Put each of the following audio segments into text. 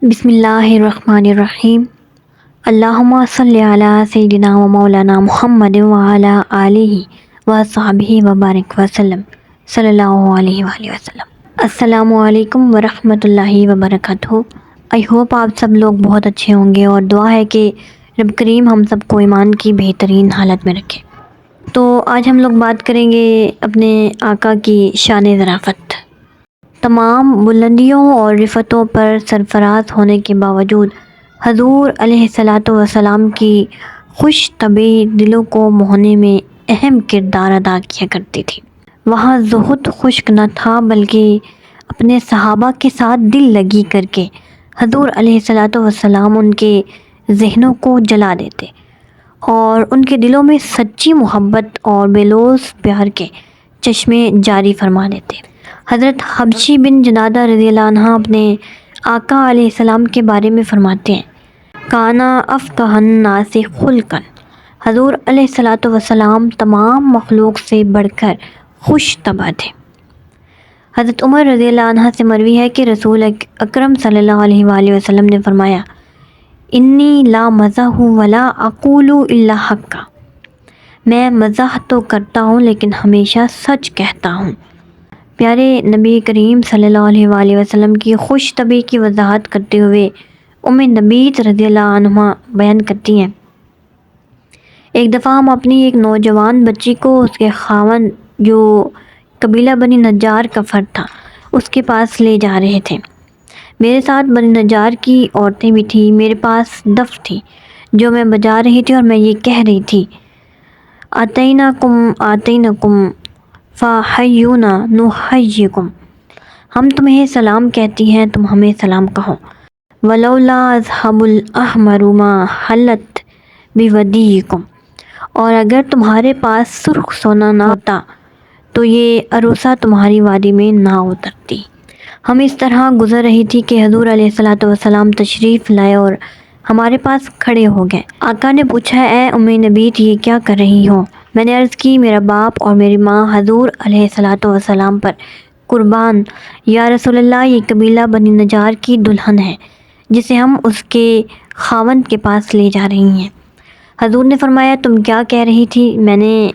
بسم اللہ الرحمن الرحیم۔ اللہم صلی علی سیدنا و مولانا محمد وعلی آلہ وصحبہ وبارک وسلم صلی اللہ علیہ وآلہ وسلم۔ السلام علیکم ورحمۃ اللہ وبرکاتہ۔ آئی ہوپ آپ سب لوگ بہت اچھے ہوں گے، اور دعا ہے کہ رب کریم ہم سب کو ایمان کی بہترین حالت میں رکھے۔ تو آج ہم لوگ بات کریں گے اپنے آقا کی شان ظرافت۔ تمام بلندیوں اور رفتوں پر سرفراز ہونے کے باوجود حضور علیہ الصلاۃ والسلام کی خوش طبعی دلوں کو موہنے میں اہم کردار ادا کیا کرتی تھی۔ وہاں زہد خشک نہ تھا، بلکہ اپنے صحابہ کے ساتھ دل لگی کر کے حضور علیہ الصلاۃ والسلام ان کے ذہنوں کو جلا دیتے اور ان کے دلوں میں سچی محبت اور بے لوث پیار کے چشمے جاری فرما دیتے۔ حضرت حبشی بن جنادہ رضی اللہ عنہ اپنے آقا علیہ السلام کے بارے میں فرماتے ہیں، کانا افقہ الناس خلقا۔ حضور علیہ الصلاۃ والسلام تمام مخلوق سے بڑھ کر خوش طبع تھے۔ حضرت عمر رضی اللہ عنہ سے مروی ہے کہ رسول اکرم صلی اللہ علیہ وآلہ وسلم نے فرمایا، انی لا مزح ولا اقول الا حقا۔ میں مزاح تو کرتا ہوں لیکن ہمیشہ سچ کہتا ہوں۔ پیارے نبی کریم صلی اللہ علیہ وآلہ وسلم کی خوش طبعی کی وضاحت کرتے ہوئے ام نبیت رضی اللہ عنہ بیان کرتی ہیں، ایک دفعہ ہم اپنی ایک نوجوان بچی کو اس کے خاوند، جو قبیلہ بنی نجار کا فرد تھا، اس کے پاس لے جا رہے تھے۔ میرے ساتھ بنی نجار کی عورتیں بھی تھیں۔ میرے پاس دف تھی جو میں بجا رہی تھی، اور میں یہ کہہ رہی تھی، آتینکم فحیونا نحییکم۔ ہم تمہیں سلام کہتی ہیں، تم ہمیں سلام کہو۔ ولولا اذھب الاحمر ما حلت بودیکم۔ اور اگر تمہارے پاس سرخ سونا نہ ہوتا تو یہ عروسہ تمہاری وادی میں نہ اترتی۔ ہم اس طرح گزر رہی تھی کہ حضور علیہ الصلاۃ والسلام تشریف لائے اور ہمارے پاس کھڑے ہو گئے۔ آقا نے پوچھا، اے ام نبیت، یہ کیا کر رہی ہو؟ میں نے عرض کی، میرا باپ اور میری ماں حضور علیہ الصلاۃ والسلام پر قربان۔ یا رسول اللہ، یہ قبیلہ بنی نجار کی دلہن ہے جسے ہم اس کے خاوند کے پاس لے جا رہی ہیں۔ حضور نے فرمایا، تم کیا کہہ رہی تھی؟ میں نے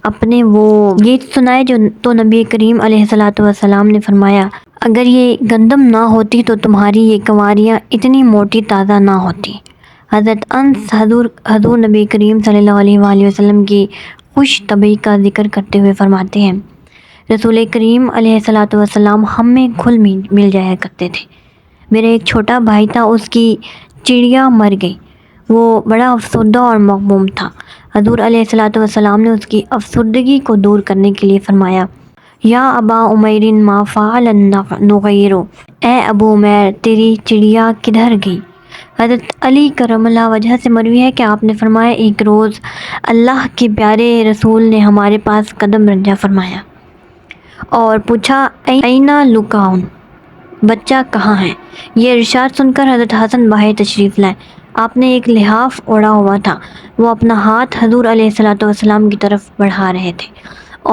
اپنے وہ گیت سنائے تو نبی کریم علیہ الصلاۃ والسلام نے فرمایا، اگر یہ گندم نہ ہوتی تو تمہاری یہ کنواریاں اتنی موٹی تازہ نہ ہوتی۔ حضرت انس حضور نبی کریم صلی اللہ علیہ وآلہ وسلم کی خوش طبعی کا ذکر کرتے ہوئے فرماتے ہیں، رسول کریم علیہ الصلاۃ والسلام ہم میں گھل مل جایا کرتے تھے۔ میرا ایک چھوٹا بھائی تھا، اس کی چڑیا مر گئی، وہ بڑا افسردہ اور مغموم تھا۔ حضور علیہ الصلاۃ والسلام نے اس کی افسردگی کو دور کرنے کے لیے فرمایا، یا ابا عمیر ما فعل النغیر۔ اے ابو عمیر، تیری چڑیا کدھر گئی؟ حضرت علی کرم اللہ وجہ سے مروی ہے کہ آپ نے فرمایا، ایک روز اللہ کے پیارے رسول نے ہمارے پاس قدم رنجہ فرمایا اور پوچھا، اینا لکاؤن، بچہ کہاں ہے؟ یہ ارشاد سن کر حضرت حسن بھائی تشریف لائے۔ آپ نے ایک لحاف اوڑھا ہوا تھا، وہ اپنا ہاتھ حضور علیہ الصلاۃ والسلام کی طرف بڑھا رہے تھے،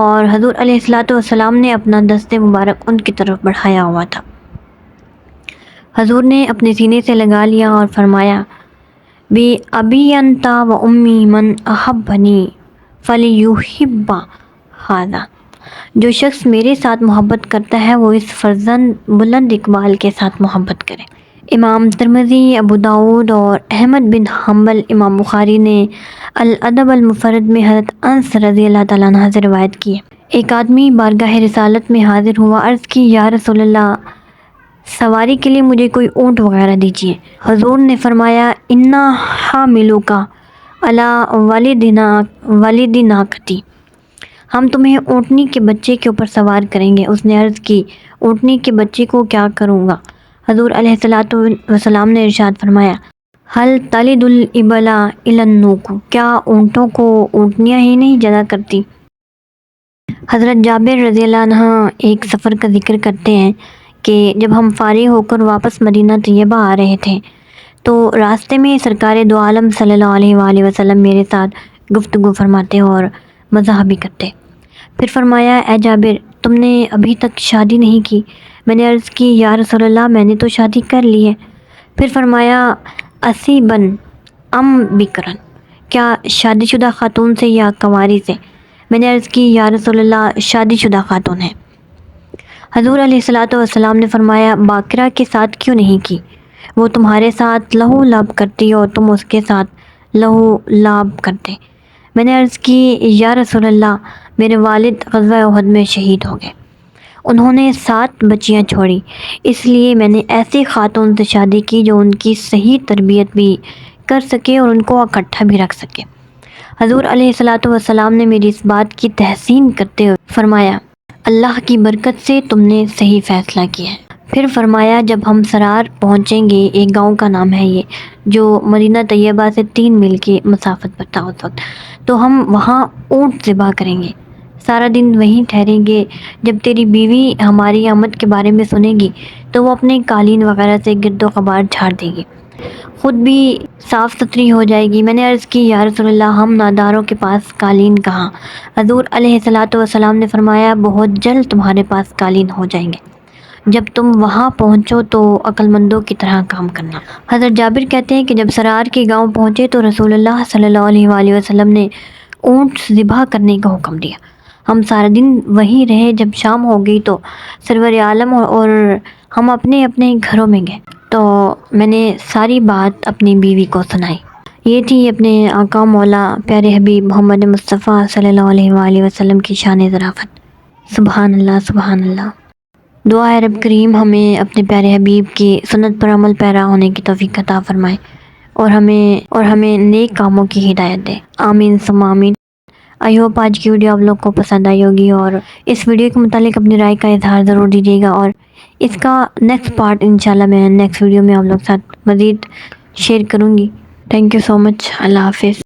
اور حضور علیہ الصلاۃ والسلام نے اپنا دست مبارک ان کی طرف بڑھایا ہوا تھا۔ حضور نے اپنے سینے سے لگا لیا اور فرمایا، بی ابی انت و امی من احبنی فلیحب ھذا۔ جو شخص میرے ساتھ محبت کرتا ہے وہ اس فرزند بلند اقبال کے ساتھ محبت کرے۔ امام ترمذی، ابو داؤد اور احمد بن حنبل، امام بخاری نے الادب المفرد میں حضرت انس رضی اللہ تعالیٰ عنہ سے روایت کی ہے، ایک آدمی بارگاہ رسالت میں حاضر ہوا، عرض کی، یا رسول اللہ، سواری کے لیے مجھے کوئی اونٹ وغیرہ دیجیے۔ حضور نے فرمایا، انا حاملوکا علی والد ناقتی۔ ہم تمہیں اونٹنی کے بچے کے اوپر سوار کریں گے۔ اس نے عرض کی، اونٹنی کے بچے کو کیا کروں گا؟ حضور علیہ الصلاۃ والسلام نے ارشاد فرمایا، ہل تلد الابل الا النوق۔ کیا اونٹوں کو اونٹنیاں ہی نہیں جدا کرتی؟ حضرت جابر رضی اللہ عنہ ایک سفر کا ذکر کرتے ہیں کہ جب ہم فارغ ہو کر واپس مدینہ طیبہ آ رہے تھے تو راستے میں سرکار دو عالم صلی اللہ علیہ وآلہ وسلم میرے ساتھ گفتگو فرماتے اور مزاح بھی کرتے۔ پھر فرمایا، اے جابر، تم نے ابھی تک شادی نہیں کی؟ میں نے عرض کی، یا رسول اللہ، میں نے تو شادی کر لی ہے۔ پھر فرمایا اسیبن ام بکرن، کیا شادی شدہ خاتون سے یا کنواری سے؟ میں نے عرض کی یا رسول اللہ شادی شدہ خاتون ہے۔ حضور علیہ الصلوۃ والسلام نے فرمایا باقرہ کے ساتھ کیوں نہیں کی؟ وہ تمہارے ساتھ لہو لعب کرتی اور تم اس کے ساتھ لہو لعب کرتے۔ میں نے عرض کی یا رسول اللہ میرے والد غزوہ احد میں شہید ہو گئے، انہوں نے 7 بچیاں چھوڑی، اس لیے میں نے ایسی خاتون سے شادی کی جو ان کی صحیح تربیت بھی کر سکے اور ان کو اکٹھا بھی رکھ سکے۔ حضور علیہ الصلوۃ والسلام نے میری اس بات کی تحسین کرتے ہوئے فرمایا اللہ کی برکت سے تم نے صحیح فیصلہ کیا ہے۔ پھر فرمایا جب ہم سرار پہنچیں گے، ایک گاؤں کا نام ہے یہ، جو مدینہ طیبہ سے 3 میل کی مسافت پر تھا اس وقت، تو ہم وہاں اونٹ ذبح کریں گے، سارا دن وہیں ٹھہریں گے۔ جب تیری بیوی ہماری آمد کے بارے میں سنے گی تو وہ اپنے قالین وغیرہ سے گرد و غبار جھاڑ دے گی، خود بھی صاف ستھری ہو جائے گی۔ میں نے عرض کی یا رسول اللہ ہم ناداروں کے پاس قالین کہاں؟ حضور علیہ الصلوۃ والسلام نے فرمایا بہت جلد تمہارے پاس قالین ہو جائیں گے، جب تم وہاں پہنچو تو عقل مندوں کی طرح کام کرنا۔ حضرت جابر کہتے ہیں کہ جب سرار کے گاؤں پہنچے تو رسول اللہ صلی اللہ علیہ وآلہ وسلم نے اونٹ ذبح کرنے کا حکم دیا۔ ہم سارا دن وہیں رہے، جب شام ہو گئی تو سرور عالم اور ہم اپنے اپنے گھروں میں گئے تو میں نے ساری بات اپنی بیوی کو سنائی۔ یہ تھی اپنے آقا مولا پیارے حبیب محمد مصطفیٰ صلی اللہ علیہ وآلہ وسلم کی شان ظرافت۔ سبحان اللہ سبحان اللہ۔ دعا ہے رب کریم ہمیں اپنے پیارے حبیب کی سنت پر عمل پیرا ہونے کی توفیق عطا فرمائے اور ہمیں نیک کاموں کی ہدایت دے، آمین ثم آمین۔ آئی ہوپ آج کی ویڈیو آپ لوگ کو پسند آئی ہوگی اور اس ویڈیو کے متعلق اپنی رائے کا اظہار ضرور دیجیے گا، اور اس کا نیکسٹ پارٹ انشاءاللہ میں نیکسٹ ویڈیو میں آپ لوگ کے ساتھ مزید شیئر کروں گی۔ تھینک یو سو مچ، اللہ حافظ۔